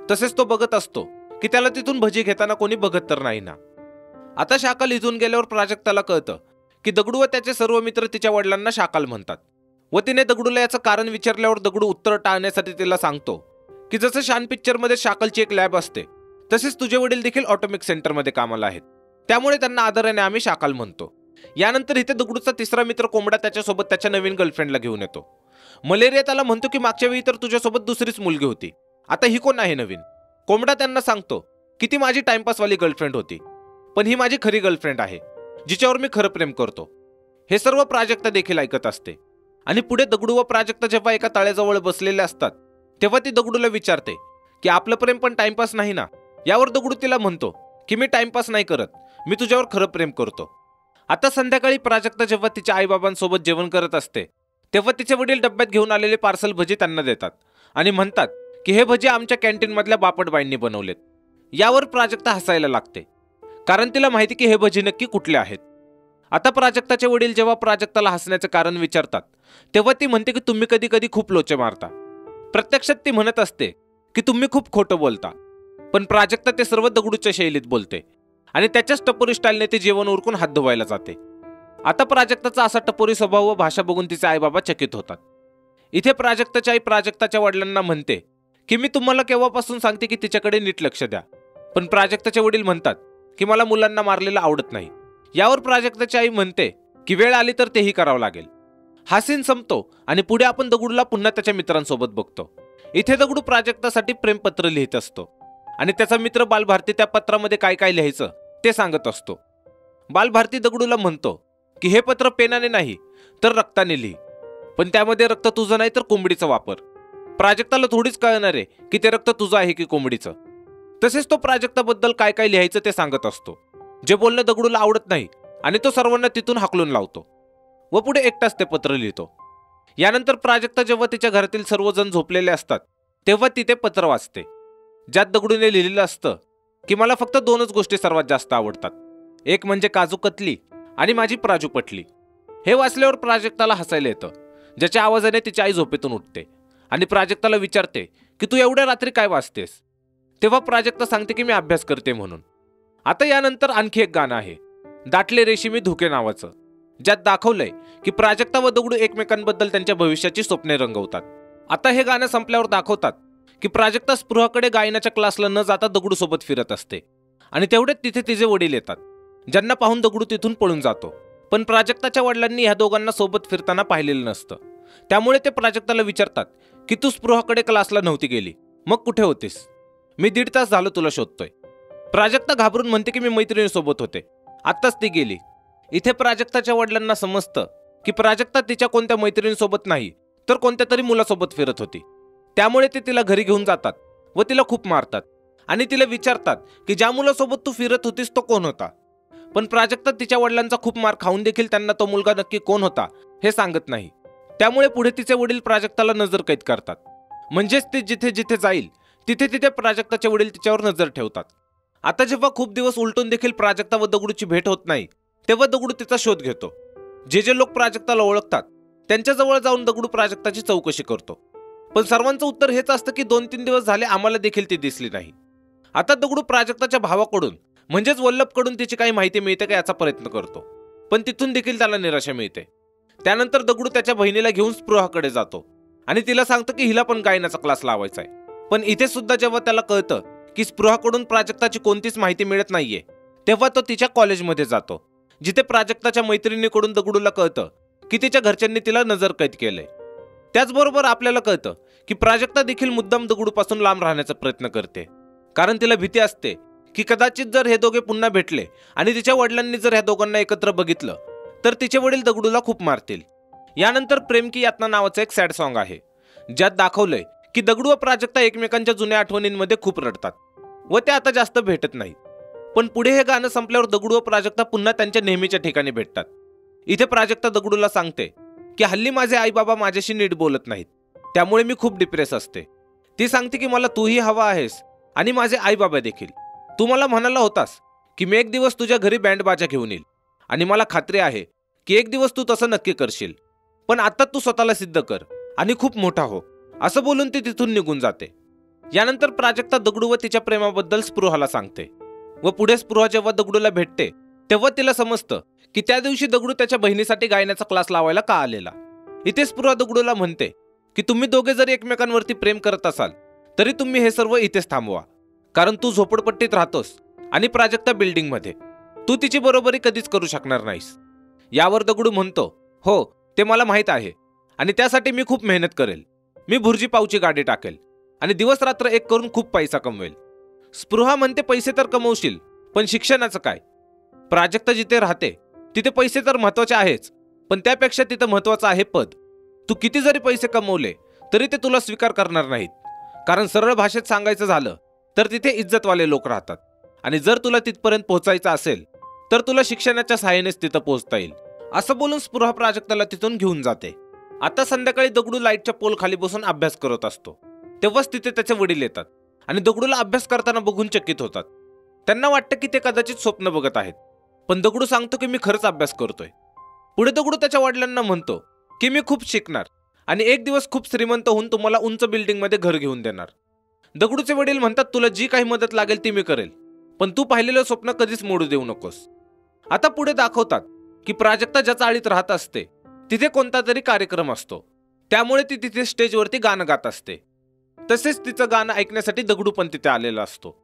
तसेच तो बघत असतो की त्याला तिथून भजी घेताना कोणी बघत तर नाही ना. आता शाकाल इथून गेल्यावर प्राजक्ताला कळतं की दगडू व त्याचे सर्व मित्र तिच्या वडिलांना शाकाल म्हणतात व तिने दगडूला याचं कारण विचारल्यावर दगडू उत्तर टाळण्यासाठी तिला सांगतो की जसं शान पिक्चरमध्ये शाकालची एक लॅब असते तसेच तुझे वडील देखील ऑटोमिक सेंटरमध्ये कामाला आहेत, त्यामुळे त्यांना आदराने आम्ही शाकाल म्हणतो. यानंतर इथे दगडूचा तिसरा मित्र कोंबडा त्याच्यासोबत त्याच्या नवीन गर्लफ्रेंडला घेऊन येतो. मलेरिया त्याला म्हणतो की मागच्या वेळी तर तुझ्यासोबत दुसरीच मुलगी होती, आता ही कोण आहे नवीन. कोंबडा त्यांना सांगतो की ती माझी टाइमपासवाली गर्लफ्रेंड होती, पण ही माझी खरी गर्लफ्रेंड आहे जिच्यावर मी खरं प्रेम करतो. हे सर्व प्राजक्ता देखील ऐकत असते आणि पुढे दगडू व प्राजक्ता जेव्हा एका तळ्याजवळ बसलेले असतात तेव्हा ती दगडूला विचारते की आपलं प्रेम पण टाइमपास नाही ना. यावर दगडू तिला म्हणतो की मी टाइमपास नाही करत, मी तुझ्यावर खरं प्रेम करतो. आता संध्याकाळी प्राजक्ता जेव्हा तिच्या आईबाबांसोबत जेवण करत असते तेव्हा तिचे वडील डब्यात घेऊन आलेले पार्सल भजी त्यांना देतात आणि म्हणतात की हे भजी आमच्या कॅन्टीनमधल्या बापटबाईंनी बनवलेत. यावर प्राजक्ता हसायला लागते कारण तिला माहिती की हे भजी नक्की कुठले आहेत. आता प्राजक्ताचे वडील जेव्हा प्राजक्ताला हसण्याचे कारण विचारतात तेव्हा ती म्हणते की तुम्ही कधी कधी खूप लोचे मारता. प्रत्यक्षात ती म्हणत असते की तुम्ही खूप खोटं बोलता, पण प्राजक्ता ते सर्व दगडूच्या शैलीत बोलते आणि त्याच्याच टपोरी स्टाईलने ती जेवण उरकून हात धुवायला जाते. आता प्राजक्ताचा असा टपोरी स्वभाव व भाषा बघून तिचे आईबाबा चकित होतात. इथे प्राजक्ताची आई प्राजक्ताच्या वडिलांना म्हणते की मी तुम्हाला केव्हापासून सांगते की तिच्याकडे नीट लक्ष द्या, पण प्राजक्ताचे वडील म्हणतात की मला मुलांना मारलेलं आवडत नाही. यावर प्राजक्ताची आई म्हणते की वेळ आली तर तेही करावं लागेल. हा सीन संपतो आणि पुढे आपण दगडूला पुन्हा त्याच्या मित्रांसोबत बघतो. इथे दगडू प्राजक्तासाठी प्रेमपत्र लिहित असतो आणि त्याचा मित्र बालभारती त्या पत्रामध्ये काय काय लिहायचं ते सांगत असतो. बालभारती दगडूला म्हणतो की हे पत्र पेनाने नाही तर रक्ताने लिही, पण त्यामध्ये रक्त तुझं नाही तर कोंबडीचं वापर. प्राजक्ताला थोडीच कळणार आहे की ते रक्त तुझं आहे की कोंबडीचं. तसेच तो प्राजक्ताबद्दल काय काय लिहायचं ते सांगत असतो, जे बोलणं दगडूला आवडत नाही आणि तो सर्वांना तिथून हाकलून लावतो व पुढे एकटाच ते पत्र लिहितो. यानंतर प्राजक्ता जेव्हा तिच्या घरातील सर्वजण झोपलेले असतात तेव्हा ती ते पत्र वाचते, ज्यात दगडूने लिहिलेलं असतं की मला फक्त दोनच गोष्टी सर्वात जास्त आवडतात, एक म्हणजे काजू कतली आणि माझी प्राजू पटली. हे वाचल्यावर प्राजक्ताला हसायला येतं, ज्याच्या आवाजाने तिची आई झोपेतून उठते आणि प्राजक्ताला विचारते की तू एवढ्या रात्री काय वाचतेस. तेव्हा प्राजक्ता सांगते की मी अभ्यास करते म्हणून. आता यानंतर आणखी एक गाणं आहे दाटले रेशीमी धुके नावाचं, ज्यात दाखवलंय की प्राजक्ता व दगडू एकमेकांबद्दल त्यांच्या भविष्याची स्वप्ने रंगवतात. आता हे गाणं संपल्यावर दाखवतात की प्राजक्ता स्पृहाकडे गायनाच्या क्लासला न जाता दगडू सोबत फिरत असते आणि तेवढेच तिथे तिचे वडील येतात, ज्यांना पाहून दगडू तिथून पळून जातो. पण प्राजक्ताच्या वडिलांनी ह्या दोघांना सोबत फिरताना पाहिलेलं नसतं, त्यामुळे ते प्राजक्ताला विचारतात की तू स्पृहाकडे क्लासला नव्हती गेली, मग कुठे होतीस. मी 1.5 तास झालं तुला शोधतोय. प्राजक्ता घाबरून म्हणते की मी मैत्रिणीसोबत होते, आत्ताच ती गेली. इथे प्राजक्ताच्या वडिलांना समजतं की प्राजक्ता तिच्या कोणत्या मैत्रिणीसोबत नाही तर कोणत्या तरी मुलासोबत फिरत होती. त्यामुळे ते तिला घरी घेऊन जातात व तिला खूप मारतात आणि तिला विचारतात की ज्या मुलासोबत तू फिरत होतीस तो कोण होता. पण प्राजक्ता तिच्या वडिलांचा खूप मार खाऊन देखील त्यांना तो मुलगा नक्की कोण होता हे सांगत नाही. त्यामुळे पुढे तिचे वडील प्राजक्ताला नजरकैद करतात, म्हणजेच ती जिथे जिथे जाईल तिथे तिथे प्राजक्ताचे वडील तिच्यावर नजर ठेवतात. आता जेव्हा खूप दिवस उलटून देखील प्राजक्ता व दगडूची भेट होत नाही, तेव्हा दगडू तिचा शोध घेतो. जे लोक प्राजक्ताला ओळखतात त्यांच्याजवळ जाऊन दगडू प्राजक्ताची चौकशी करतो. पण सर्वांचं उत्तर हेच असतं की 2-3 दिवस झाले आम्हाला देखील ती दिसली नाही. आता दगडू प्राजक्ताच्या भावाकडून म्हणजेच वल्लभकडून तिची काही माहिती मिळते का याचा प्रयत्न करतो, पण तिथून देखील त्याला निराशा मिळते. त्यानंतर दगडू त्याच्या बहिणीला घेऊन स्पृहाकडे जातो आणि तिला सांगतो की हिला पण गायनाचा क्लास लावायचा आहे. पण इथे सुद्धा जेव्हा त्याला कळतं की स्पृहाकडून प्राजक्ताची कोणतीच माहिती मिळत नाहीये, तेव्हा तो तिच्या कॉलेजमध्ये जातो, जिथे प्राजक्ताच्या मैत्रिणीकडून दगडूला कळतं की तिच्या घरच्यांनी तिला नजरकैद केलंय. त्याचबरोबर आपल्याला कळतं की प्राजक्ता देखील मुद्दाम दगडूपासून लांब राहण्याचा प्रयत्न करते, कारण तिला भीती असते की कदाचित जर हे दोघे पुन्हा भेटले आणि तिच्या वडिलांनी जर ह्या दोघांना एकत्र बघितलं तर तिचे वडील दगडूला खूप मारतील. यानंतर प्रेम की यातना नावाचं एक सॅड सॉन्ग आहे, ज्यात दाखवलंय की दगडू व प्राजक्ता एकमेकांच्या जुन्या आठवणींमध्ये खूप रडतात व ते आता जास्त भेटत नाहीत. पण पुढे हे गाणं संपल्यावर दगडू व प्राजक्ता पुन्हा त्यांच्या नेहमीच्या ठिकाणी भेटतात. इथे प्राजक्ता दगडूला सांगते की हल्ली माझे आई बाबा माझ्याशी नीट बोलत नाहीत, त्यामुळे मी खूप डिप्रेस असते. ती सांगते की मला तूही हवा आहेस आणि माझे आई बाबा देखील. तू मला म्हणाला होतास की मी एक दिवस तुझ्या घरी बँड बाजा घेऊन येईल आणि मला खात्री आहे की एक दिवस तू तसं नक्की करशील. पण आता तू स्वतःला सिद्ध कर आणि खूप मोठा हो, असं बोलून ती तिथून निघून जाते. यानंतर प्राजक्ता दगडू व तिच्या प्रेमाबद्दल स्पृहाला सांगते व पुढे स्पृहा जेव्हा दगडूला भेटते तेव्हा तिला समजतं की त्या दिवशी दगडू त्याच्या बहिणीसाठी गायनाचा क्लास लावायला का आलेला. इथे स्पृहा दगडूला म्हणते की तुम्ही दोघे जरी एकमेकांवरती प्रेम करत असाल तरी तुम्ही हे सर्व इथेच थांबवा, कारण तू झोपडपट्टीत राहतोस आणि प्राजक्ता बिल्डिंगमध्ये. तू तिची बरोबरी कधीच करू शकणार नाहीस. यावर दगडू म्हणतो, हो ते मला माहीत आहे आणि त्यासाठी मी खूप मेहनत करेल. मी भुर्जी पावची गाडी टाकेल आणि दिवस रात्र एक करून खूप पैसा कमवेल. स्पृहा म्हणते पैसे तर कमवशील, पण शिक्षणाचं काय? प्राजक्ता जिथे राहते तिथे पैसे तर महत्वाचे आहेच, पण त्यापेक्षा तिथं महत्वाचं आहे पद. तू किती जरी पैसे कमवले तरी ते तुला स्वीकार करणार नाहीत, कारण सरळ भाषेत सांगायचं झालं तर तिथे इज्जतवाले लोक राहतात आणि जर तुला तिथपर्यंत पोहोचायचं असेल तर तुला शिक्षणाच्या सहाय्यानेच तिथं पोहोचता येईल. असं बोलून स्पृहा प्राजक्ताला तिथून घेऊन जाते. आता संध्याकाळी दगडू लाईटच्या पोल खाली बसून अभ्यास करत असतो, तेव्हाच तिथे त्याचे वडील येतात आणि दगडूला अभ्यास करताना बघून चकित होतात. त्यांना वाटतं की ते कदाचित स्वप्न बघत आहेत, पण दगडू सांगतो की मी खरंच अभ्यास करतोय. पुढे दगडू त्याच्या वडिलांना म्हणतो की मी खूप शिकणार आणि एक दिवस खूप श्रीमंत होऊन तुम्हाला उंच बिल्डिंगमध्ये घर घेऊन देणार. दगडूचे वडील म्हणतात तुला जी काही मदत लागेल ती मी करेल, पण तू पाहिलेलं स्वप्न कधीच मोडू देऊ नकोस. आता पुढे दाखवतात की प्राजक्ता ज्या चाळीत राहत असते तिथे कोणता तरी कार्यक्रम असतो, त्यामुळे ती तिथे स्टेजवरती गाणं गात असते. तसेच तिचं गाणं ऐकण्यासाठी दगडू पण तिथे आलेला असतो.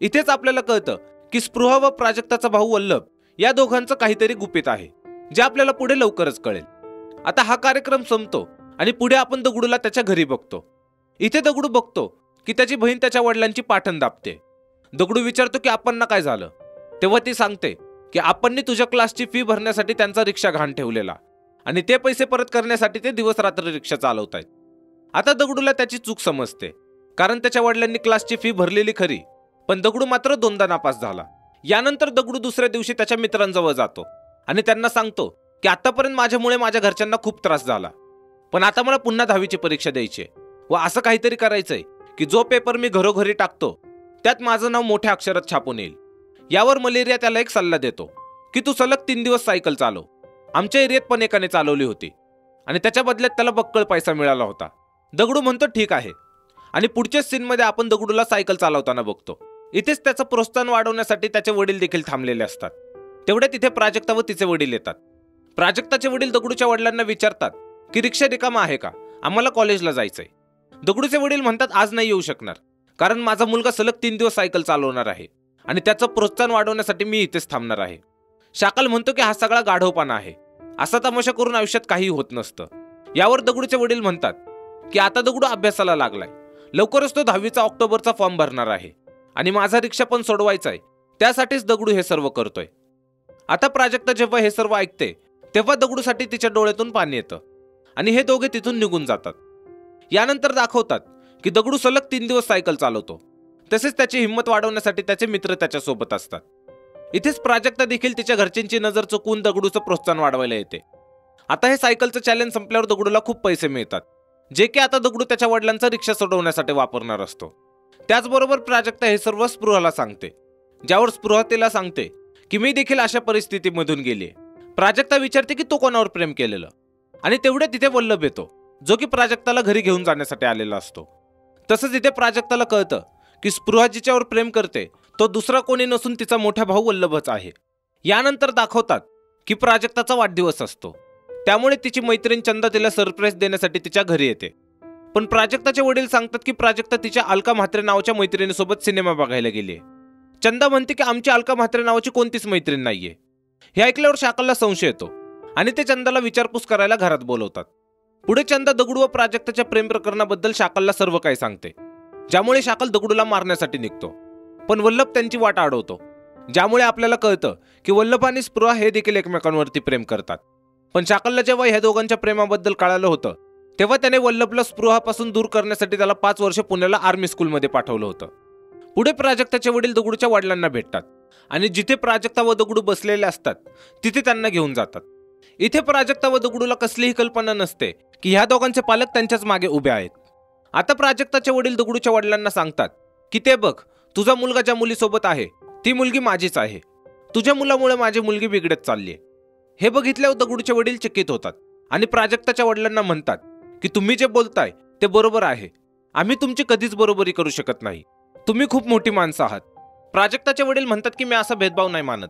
इथेच आपल्याला कळतं की स्पृहा व प्राजक्ताचा भाऊ वल्लभ या दोघांचं काहीतरी गुपित आहे, जे आपल्याला पुढे लवकरच कळेल. आता हा कार्यक्रम संपतो आणि पुढे आपण दगडूला त्याच्या घरी बघतो. इथे दगडू बघतो की त्याची बहीण त्याच्या वडिलांची पाठण दाबते. दगडू विचारतो की आपणना काय झालं, तेव्हा ती सांगते की आपणनी तुझ्या क्लासची फी भरण्यासाठी त्यांचा रिक्षा घाण ठेवलेला आणि ते पैसे परत करण्यासाठी ते दिवस रात्र रिक्षा चालवतायत. आता दगडूला त्याची चूक समजते, कारण त्याच्या वडिलांनी क्लासची फी भरलेली खरी, पण दगडू मात्र 2दा नापास झाला. यानंतर दगडू दुसऱ्या दिवशी त्याच्या मित्रांजवळ जातो आणि त्यांना सांगतो की आतापर्यंत माझ्यामुळे माझ्या घरच्यांना खूप त्रास झाला, पण आता मला पुन्हा 10वीची परीक्षा द्यायची व असं काहीतरी करायचंय की जो पेपर मी घरोघरी टाकतो त्यात माझं नाव मोठ्या अक्षरात छापून येईल. यावर मलेरिया त्याला एक सल्ला देतो की तू सलग 3 दिवस सायकल चालव. आमच्या एरियात पण एकाने चालवली होती आणि त्याच्या बदल्यात त्याला बक्कळ पैसा मिळाला होता. दगडू म्हणतो ठीक आहे आणि पुढच्याच सीनमध्ये आपण दगडूला सायकल चालवताना बघतो. इथेच त्याचं प्रोत्साहन वाढवण्यासाठी त्याचे वडील देखील थांबलेले असतात. तेवढे तिथे प्राजक्ता व तिचे वडील येतात. प्राजक्ताचे वडील दगडूच्या वडिलांना विचारतात की रिक्षा रिकामा आहे का, आम्हाला कॉलेजला जायचंय. दगडूचे वडील म्हणतात आज नाही येऊ शकणार, कारण माझा मुलगा सलग 3 दिवस सायकल चालवणार आहे आणि त्याचं प्रोत्साहन वाढवण्यासाठी मी इथेच थांबणार आहे. शाकाल म्हणतो की हा सगळा गाढवपणा आहे, असा तमाशा करून आयुष्यात काही होत नसतं. यावर दगडूचे वडील म्हणतात की आता दगडू अभ्यासाला लागलाय, लवकरच तो 10वीचा ऑक्टोबरचा फॉर्म भरणार आहे आणि माझा रिक्षा पण सोडवायचा आहे, त्यासाठीच दगडू हे सर्व करतोय. आता प्राजक्ता जेव्हा हे सर्व ऐकते तेव्हा दगडूसाठी तिच्या डोळ्यातून पाणी येतं आणि हे दोघे तिथून निघून जातात. यानंतर दाखवतात की दगडू सलग 3 दिवस सायकल चालवतो, तसेच त्याची हिंमत वाढवण्यासाठी त्याचे मित्र त्याच्यासोबत असतात. इथेच प्राजक्ता देखील तिच्या घरच्यांची नजर चुकवून दगडूचं प्रोत्साहन वाढवायला येते. आता हे सायकलचं चॅलेंज संपल्यावर दगडूला खूप पैसे मिळतात, जे की आता दगडू त्याच्या वडिलांचा रिक्षा सोडवण्यासाठी वापरणार असतो. त्याचबरोबर प्राजक्ता हे सर्व स्पृहाला सांगते, ज्यावर स्पृहा तिला सांगते की मी देखील अशा परिस्थितीमधून गेली. प्राजक्ता विचारते की तो कोणावर प्रेम केलेलं, आणि तेवढे तिथे वल्लभ येतो, जो की प्राजक्ताला घरी घेऊन जाण्यासाठी आलेला असतो. तसंच इथे प्राजक्ताला कळतं की स्पृहा जिच्यावर प्रेम करते तो दुसरा कोणी नसून तिचा मोठा भाऊ वल्लभच आहे. यानंतर दाखवतात की प्राजक्ताचा वाढदिवस असतो, त्यामुळे तिची मैत्रीण चंदा तिला सरप्राईज देण्यासाठी तिच्या घरी येते. पण प्राजक्ताचे वडील सांगतात की प्राजक्ता तिच्या अलका म्हात्रे नावाच्या मैत्रिणीसोबत सिनेमा बघायला गेली. चंदा म्हणते की आमची अलका म्हात्रे नावाची कोणतीच मैत्रीण नाहीये. हे ऐकल्यावर शाकलला संशय येतो आणि ते चंदाला विचारपूस करायला घरात बोलवतात. पुढे चंदा दगडू व प्राजक्ताच्या प्रेम प्रकरणाबद्दल शाकलला सर्व काही सांगते, ज्यामुळे शाकल दगडूला मारण्यासाठी निघतो. पण वल्लभ त्यांची वाट अडवतो, ज्यामुळे आपल्याला कळतं की वल्लभ आणि स्पृहा हे देखील एकमेकांवरती प्रेम करतात. पण शाकलला जेव्हा ह्या दोघांच्या प्रेमाबद्दल कळालं होतं, तेव्हा त्याने वल्लभला स्पृहापासून दूर करण्यासाठी त्याला 5 वर्ष पुण्याला आर्मी स्कूलमध्ये पाठवलं होतं. पुढे प्राजक्ताचे वडील दगडूच्या वडिलांना भेटतात आणि जिथे प्राजक्ता व दगडू बसलेले असतात तिथे त्यांना घेऊन जातात. इथे प्राजक्ता व दगडूला कसलीही कल्पना नसते की ह्या दोघांचे पालक त्यांच्याच मागे उभे आहेत. आता प्राजक्ताचे वडील दगडूच्या वडिलांना सांगतात की ते बघ, तुझा मुलगा ज्या मुलीसोबत आहे ती मुलगी माझीच आहे. तुझ्या मुलामुळे माझी मुलगी बिघडत चालली आहे. हे बघितल्यावर दगडूचे वडील चकित होतात आणि प्राजक्ताच्या वडिलांना म्हणतात की तुम्ही जे बोलताय ते बरोबर आहे. आम्ही तुमची कधीच बरोबरी करू शकत नाही. तुम्ही खूप मोठी माणसं आहात. प्राजक्ताचे वडील म्हणतात की मी असा भेदभाव नाही मानत,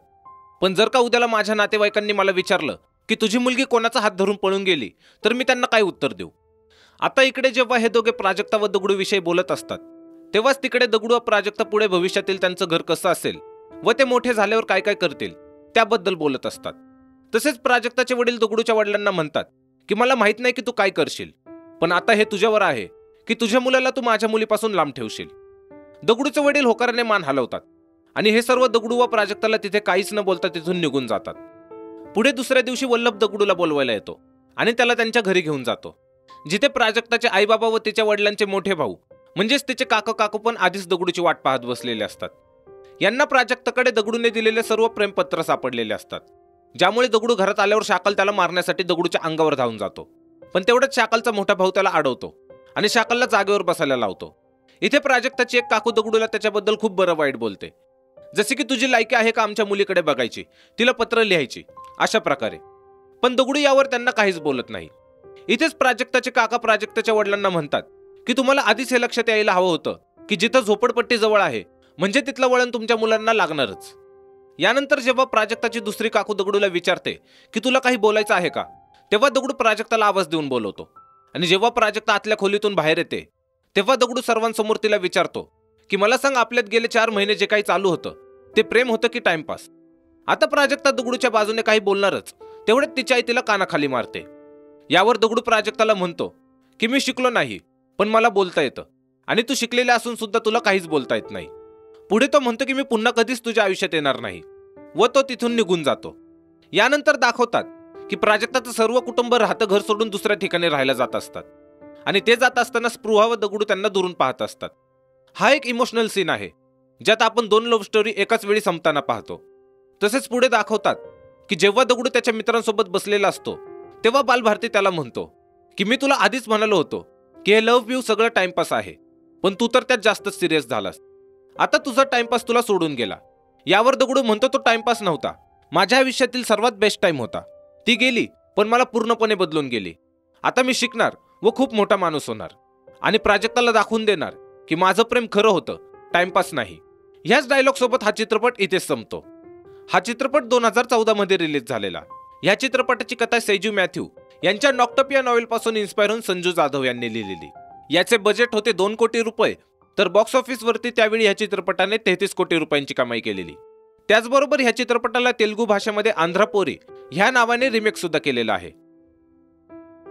पण जर का उद्याला माझ्या नातेवाईकांनी मला विचारलं की तुझी मुलगी कोणाचा हात धरून पळून गेली तर मी त्यांना काय उत्तर देऊ. आता इकडे जेव्हा हे दोघे प्राजक्ता व दगडू विषयी बोलत असतात तेव्हाच तिकडे दगडू व प्राजक्ता पुढे भविष्यातील त्यांचं घर कसं असेल व ते मोठे झाल्यावर काय काय करतील त्याबद्दल बोलत असतात. तसेच प्राजक्ताचे वडील दगडूच्या वडिलांना म्हणतात की मला माहित नाही की तू काय करशील, पण आता हे तुझ्यावर आहे की तुझ्या मुलाला तू माझ्या मुलीपासून लांब ठेवशील. दगडूचे वडील होकाराने मान हलवतात आणि हे सर्व दगडू व प्राजक्ताला तिथे काहीच न बोलता तिथून निघून जातात. पुढे दुसऱ्या दिवशी वल्लभ दगडूला बोलवायला येतो आणि त्याला त्यांच्या घरी घेऊन जातो, जिथे प्राजक्ताचे आईबाबा व तिच्या वडिलांचे मोठे भाऊ म्हणजेच तिचे काकू पण आधीच दगडूची वाट पाहत बसलेले असतात. यांना प्राजक्ताकडे दगडूने दिलेले सर्व प्रेमपत्र सापडलेले असतात, ज्यामुळे दगडू घरात आल्यावर शाकल त्याला मारण्यासाठी दगडूच्या अंगावर धावून जातो. पण तेवढ्यात शाकलचा मोठा भाऊ त्याला अडवतो आणि शाकलला जागेवर बसायला लावतो. इथे प्राजक्ताची एक काकू दगडूला त्याच्याबद्दल खूप बरं वाईट बोलते, जसे की तुझी लायकी आहे का आमच्या मुलीकडे बघायची, तिला पत्र लिहायची, अशा प्रकारे. पण दगडू यावर त्यांना काहीच बोलत नाही. इथेच प्राजक्ताचे काका प्राजक्ताच्या वडिलांना म्हणतात की तुम्हाला आधीच हे लक्षात यायला हवं होतं की जिथं झोपडपट्टी जवळ आहे म्हणजे तिथलं वळण तुमच्या मुलांना लागणारच. यानंतर जेव्हा प्राजक्ताची दुसरी काकू दगडूला विचारते की तुला काही बोलायचं आहे का, तेव्हा दगडू प्राजक्ताला आवाज देऊन बोलवतो. आणि जेव्हा प्राजक्ता आतल्या खोलीतून बाहेर येते तेव्हा दगडू सर्वांसमोर तिला विचारतो की मला सांग, आपल्यात गेले 4 महिने जे काही चालू होतं ते प्रेम होतं की टाइमपास. आता प्राजक्ता दगडूच्या बाजूने काही बोलणारच तेवढ्यात तिची आई तिला कानाखाली मारते. यावर दगडू प्राजक्ताला म्हणतो की मी शिकलो नाही, पण मला बोलता येतं, आणि तू शिकलेला असून सुद्धा तुला काहीच बोलता येत नाही. पुढे तो म्हणतो की मी पुन्हा कधीच तुझ्या आयुष्यात येणार नाही, व तो तिथून निघून जातो. यानंतर दाखवतात की प्राजक्ताचं सर्व कुटुंब राहतं घर सोडून दुसऱ्या ठिकाणी राहायला जात असतात, आणि ते जात असताना स्पृहा व दगडू त्यांना दुरून पाहत असतात. हा एक इमोशनल सीन आहे, ज्यात आपण 2 लव्ह स्टोरी एकाच वेळी संपताना पाहतो. तसेच पुढे दाखवतात की जेव्हा दगडू त्याच्या मित्रांसोबत बसलेला असतो तेव्हा बालभारती त्याला म्हणतो की मी तुला आधीच म्हणालो होतो की हे लव्ह यू सगळं टाइमपास आहे, पण तू तर त्यात जास्तच सिरियस झालास. आता तुझा टाइमपास तुला सोडून गेला. यावर दगडू म्हणतो तो टाइमपास नव्हता, माझ्या आयुष्यातील सर्वात बेस्ट टाइम होता. ती गेली पण मला पूर्णपणे बदलून गेली. आता मी शिकणार व खूप मोठा माणूस होणार आणि प्राजक्ताला दाखवून देणार की माझं प्रेम खरं होतं, टाइमपास नाही. ह्याच डायलॉग सोबत हा चित्रपट इथेच संपतो. हा चित्रपट 2014 मध्ये रिलीज झालेला. ह्या चित्रपटाची कथा सैजू मॅथ्यू यांच्या नॉक्टप या नॉवेलपासून इन्स्पायर होऊन संजू जाधव यांनी लिहिलेली. याचे बजेट होते 2 कोटी रुपये, तर बॉक्स ऑफिसवरती त्यावेळी ह्या चित्रपटाने 33 कोटी रुपयांची कमाई केलेली. त्याचबरोबर ह्या चित्रपटाला तेलुगू भाषेमध्ये आंध्रा पोरी ह्या नावाने रिमेक सुद्धा केलेला आहे.